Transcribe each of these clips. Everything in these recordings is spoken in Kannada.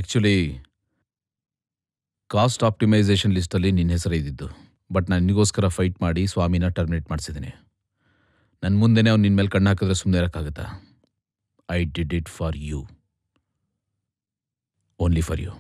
ಆ್ಯಕ್ಚುಲಿ ಕಾಸ್ಟ್ ಆಪ್ಟಿಮೈಸೇಷನ್ ಲಿಸ್ಟಲ್ಲಿ ನಿನ್ನ ಹೆಸರು ಇದ್ದಿದ್ದು. ಬಟ್ ನಾನು ನಿನಗೋಸ್ಕರ ಫೈಟ್ ಮಾಡಿ ಸ್ವಾಮಿನ ಟರ್ಮಿನೇಟ್ ಮಾಡಿಸಿದ್ದೀನಿ. ನನ್ನ ಮುಂದೆನೇ ಅವ್ನು ನಿನ್ನ ಮೇಲೆ ಕಣ್ಣು ಹಾಕಿದ್ರೆ ಸುಮ್ಮನೆ ಇರೋಕ್ಕಾಗತ್ತಾ? I did it for you, only for you.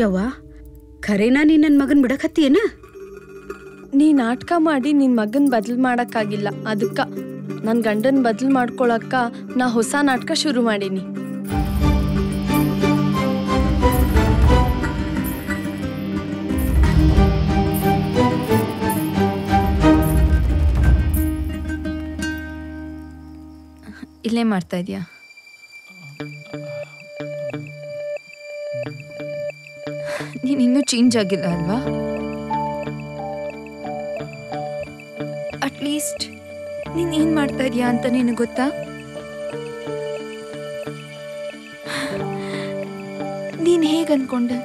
ಯವ್ವ, ಖರೇನಾ ನೀ ನನ್ನ ಮಗನ್ ಬಿಡಕತ್ತೀಯನ? ನೀ ನಾಟಕ ಮಾಡಿ ನಿನ್ ಮಗನ್ ಬದಲು ಮಾಡಕ್ಕಾಗಿಲ್ಲ, ಅದಕ್ಕ ನನ್ ಗಂಡನ್ ಬದಲು ಮಾಡ್ಕೊಳಕ್ಕ ನಾ ಹೊಸ ನಾಟಕ ಶುರು ಮಾಡೀನಿ. ಇಲ್ಲೇ ಮಾಡ್ತಾ ಇದೀಯಾ? ನೀನ್ ಇನ್ನೂ ಚೇಂಜ್ ಆಗಿಲ್ಲ ಅಲ್ವಾ? ಅಟ್ಲೀಸ್ಟ್ ನೀನ್ ಏನ್ ಮಾಡ್ತಾ ಇದೀಯಾ ಅಂತ ನಿನಗೆ ಗೊತ್ತಾ? ನೀನ್ ಹೇಗ್ ಅನ್ಕೊಂಡೆ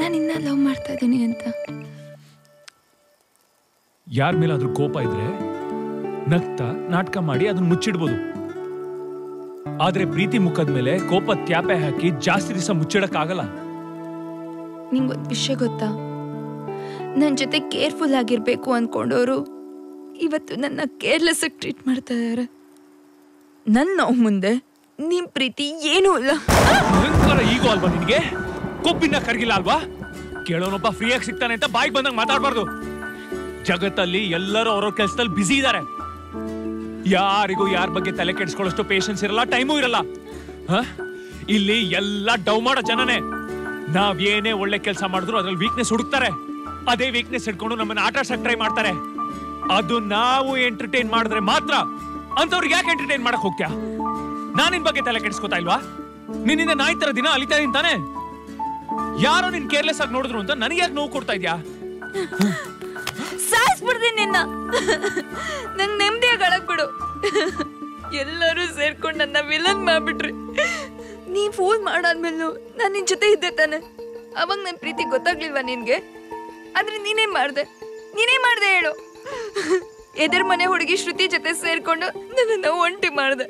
ನಾನು ಇನ್ನ ಲವ್ ಮಾಡ್ತಾ ಇದ್ದೀನಿ ಅಂತ? ಯಾರ ಮೇಲಾದ್ರೂ ಕೋಪ ಇದ್ರೆ ನಗ್ತಾ ನಾಟಕ ಮಾಡಿ ಅದನ್ನ ಮುಚ್ಚಿಡ್ಬೋದು. ಆದ್ರೆ ಪ್ರೀತಿ ಮುಖದ ಮೇಲೆ ಕೋಪ ತ್ಯಾಪೆ ಹಾಕಿ ಜಾಸ್ತಿ ದಿವಸ ಮುಚ್ಚಿಡಕ್ ಆಗಲ್ಲ. ನಿಂಗೊಂದು ವಿಷಯ ಗೊತ್ತಾ? ನನ್ನ ಜೊತೆ ಕೇರ್ಫುಲ್ ಆಗಿರ್ಬೇಕು ಅನ್ಕೊಂಡವರು ಇವತ್ತು ನನ್ನ ಕೇರ್ಲೆಸ್ ಆಗಿ ಟ್ರೀಟ್ ಮಾಡ್ತಾ ಇದಾರೆ. ನನ್ನ ನೋವು ಮುಂದೆ ನಿಮ್ ಪ್ರೀತಿ ಏನೂ ಇಲ್ಲ. ಈಗೋ ಅಲ್ವಾ ನಿನ್ಗೆ? ಕೊಬ್ಬಿನ ಕರ್ಗಿಲ್ಲ ಅಲ್ವಾ? ಕೇಳೋನೊಬ್ಬ ಫ್ರೀಯಾಗಿ ಸಿಗ್ತಾನೆ ಅಂತ ಬಾಯಿಗೆ ಬಂದಂಗ ಮಾತಾಡ್ಬಾರ್ದು. ಜಗತ್ತಲ್ಲಿ ಎಲ್ಲರೂ ಅವ್ರವ್ರ ಕೆಲಸದಲ್ಲಿ ಬಿಸಿ ಇದ್ದಾರೆ. ಯಾರಿಗೂ ಯಾರ ಬಗ್ಗೆ ತಲೆ ಕೆಡಿಸ್ಕೊಳ್ಳೋಷ್ಟು ಪೇಷನ್ಸ್ ಇರಲ್ಲ, ಟೈಮೂ ಇರಲ್ಲ. ಇಲ್ಲಿ ಎಲ್ಲ ಡೌ ಮಾಡೋ ಜನನೇ. ನಾವ್ ಏನೇ ಒಳ್ಳೆ ಕೆಲಸ ಮಾಡಿದ್ರು ಅದ್ರಲ್ಲಿ ವೀಕ್ನೆಸ್ ಹುಡುಕ್ತಾರೆ. ಅದೇ ವೀಕ್ನೆಸ್ ಇಟ್ಕೊಂಡು ನಮ್ಮನ್ನ ಆಟ ಆಡ್ಸಕ್ ಟ್ರೈ ಮಾಡ್ತಾರೆ. ಅದು ನಾವು ಎಂಟರ್ಟೈನ್ ಮಾಡಿದ್ರೆ ಮಾತ್ರ. ಅಂತವ್ರಿಗೆ ಯಾಕೆ ಎಂಟರ್ಟೈನ್ ಮಾಡಕ್ ಹೋಗ್ತ್ಯಾ? ನಾನ್ ನಿನ್ ಬಗ್ಗೆ ತಲೆ ಕೆಡಿಸ್ಕೊತಾ ಇಲ್ವಾ? ನಿನ್ನಿಂದ ನಾಯಿ ತರ ದಿನ ಅಲಿತಾ ಇದೀನಿ ತಾನೆ. ಯಾರೋ ನಿನ್ ಕೇರ್ಲೆಸ್ ಆಗಿ ನೋಡಿದ್ರು ಅಂತ ನನಗೆ ಯಾಕೆ ನೋವು ಕೊಡ್ತಾ ಇದ್ಯಾ? ಸಾಯಿಸ್ಬಿಡ್ತೀನಿ ನಿನ್ನ. ನಂಗೆ ನೆಮ್ಮದಿಯಾಗಿ ಅಳಕ್ ಬಿಡು. ಎಲ್ಲರೂ ಸೇರ್ಕೊಂಡು ನನ್ನ ವಿಲನ್ ಮಾಡ್ಬಿಟ್ರಿ. ನೀ ಫೋನ್ ಮಾಡಾದ್ಮೇಲೂ ನಾನು ನಿನ್ ಜೊತೆ ಇದ್ದೆ ತಾನೆ. ಅವಾಗ ನನ್ನ ಪ್ರೀತಿ ಗೊತ್ತಾಗ್ಲಿಲ್ವಾ ನಿನ್ಗೆ? ಆದ್ರೆ ನೀನೇ ಮಾಡ್ದೆ ಹೇಳು. ಎದುರು ಮನೆ ಹುಡುಗಿ ಶ್ರುತಿ ಜೊತೆ ಸೇರ್ಕೊಂಡು ನನ್ನನ್ನ ಒಂಟಿ ಮಾಡ್ದೆ.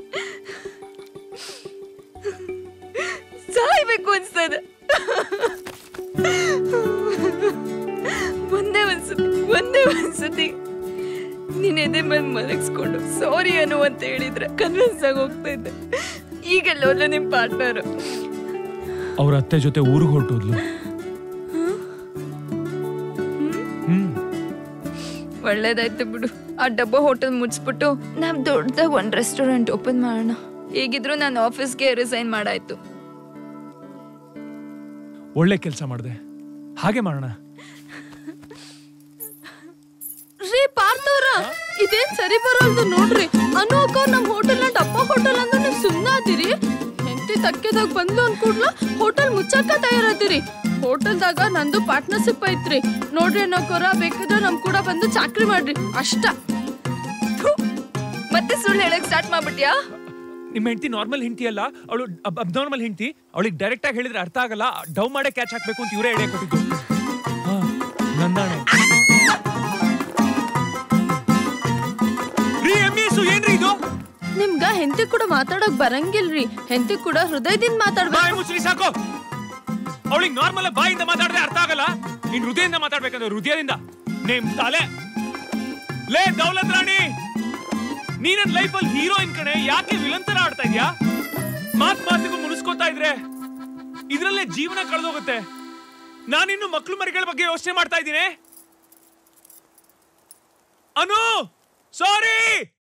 ಸಾಯ್ಬೇಕು ಅನ್ಸ್ತದೆ. ಒಂದೇ ಒಂದ್ಸತಿ ನೀನ್ ಎದೆ ಮೇಲೆ ಮಲಗಿಸ್ಕೊಂಡು ಸಾರಿ ಅನು ಅಂತ ಹೇಳಿದ್ರೆ ಕನ್ವಿನ್ಸ್ ಆಗಿ ಹೋಗ್ತಾ ಇದ್ದೆ. ಈಗೆಲ್ಲ ನಿಮ್ ಪಾರ್ಟ್ನರ್ ಅವ್ರ ಅತ್ತೆ ಜೊತೆ ಊರಿಗೆ ಹೊರಟೋದ್ಲು. ಒಳ್ಳೇದಾಯ್ತು ಬಿಡು. ಆ ಡಬ್ಬ ಹೋಟೆಲ್ ಮುಚ್ಚಿಬಿಟ್ಟು ನಾವ್ ದೊಡ್ಡದಾಗ ಒಂದ್ ರೆಸ್ಟೋರೆಂಟ್ ಓಪನ್ ಮಾಡೋಣ. ಹೇಗಿದ್ರು ನಾನು ಆಫೀಸ್ಗೆ ರಿಸೈನ್ ಮಾಡಾಯ್ತು. ಒಳ್ಳೆ ಕೆಲಸ ಮಾಡಿದೆ, ಹಾಗೆ ಮಾಡೋಣ. ರೀ ಪಾರ್ಥವ್ರ, ಇದೇನ್ ಸರಿ ಬರೋಲ್ದು ನೋಡ್ರಿ. ಅನು ಅಕ್ಕ ನಮ್ ಹೋಟೆಲ್ ಡಬ್ಬ ಹೋಟೆಲ್ ಅಂದ್ರೆ ನೀವ್ ಸುಮ್ಮನೆ ಆದಿರಿ. ಹೆಂಡತಿ ತಕ್ಕೆದಾಗ ಬಂದು ಅನ್ಕೂಡ್ಲ ಹೋಟೆಲ್ ಮುಚ್ಚಕ್ಕ ತಯಾರಾದಿರಿ. ಹೋಟೆಲ್ದಾಗ ನಂದು ಪಾರ್ಟ್ನರ್ಶಿಪ್ ಐತ್ರಿ. ನೋಡ್ರಿ ಅನ್ನೋಕೋರ ಬೇಕಾದ್ರೆ ನಮ್ ಕೂಡ ಬಂದು ಚಾಕ್ರಿ ಮಾಡ್ರಿ ಅಷ್ಟ. ಮತ್ತೆ ಸುಳ್ಳು ಹೇಳಕ್ ಸ್ಟಾರ್ಟ್ ಮಾಡ್ಬಿಟ್ಯಾ? ನಿಮ್ಮ ಹೆಂಡತಿ ನಾರ್ಮಲ್ ಹೆಂಡತಿ ಅಲ್ಲ, ಅವಳು ಅಬ್ನಾರ್ಮಲ್ ಹೆಂಡತಿ. ಅವಳಿಗೆ ಡೈರೆಕ್ಟ್ ಆಗಿ ಹೇಳಿದ್ರೆ ಅರ್ಥ ಆಗಲ್ಲ. ಡೌ ಮಾಡೇ ಕ್ಯಾಚ್ ಹಾಕ್ಬೇಕು ಅಂತ ಇವರೇ ಐಡಿಯಾ ಕೊಟ್ಟಿದ್ದು. ನನ್ನಾಣೆ. ಏನ್ರಿ ಇದು? ನಿಮ್ಗ ಹೆಂಡತಿ ಕೂಡ ಮಾತಾಡಕ್ ಬರಂಗಿಲ್ರಿ. ಹೆಂಡತಿ ಕೂಡ ಹೃದಯದಿಂದ ಮಾತಾಡ್ಬೇಕು. ಮುಚ್ಚಿ ಸಾಕು. ಅವಳಿಗೆ ನಾರ್ಮಲ್ ಬಾಯಿಂದ ಮಾತಾಡಿದ್ರೆ ಅರ್ಥ ಆಗಲ್ಲ. ನೀನ್ ಹೃದಯದಿಂದ ಮಾತಾಡ್ಬೇಕಂದ್ರೆ ಹೃದಯದಿಂದ. ನೇಮ್ ತಾಲೆ ಲೇ ದೌಲತ್ ರಾಣಿ, ನೀನನ್ ಲೈಫ್ ಅಲ್ಲಿ ಹೀರೋಯಿನ್ ಕಣೆ. ಯಾಕೆ ವಿಲನ್ ತರ ಆಡ್ತಾ ಇದ್ಯಾ? ಮಾತಿಗೂ ಮುನಿಸ್ಕೋತಾ ಇದ್ರೆ ಇದ್ರಲ್ಲೇ ಜೀವನ ಕಳೆದೋಗುತ್ತೆ. ನಾನಿನ್ನು ಮಕ್ಳು ಮರಿಗಳ ಬಗ್ಗೆ ಯೋಚನೆ ಮಾಡ್ತಾ ಇದ್ದೀನಿ. ಅನು ಸಾರಿ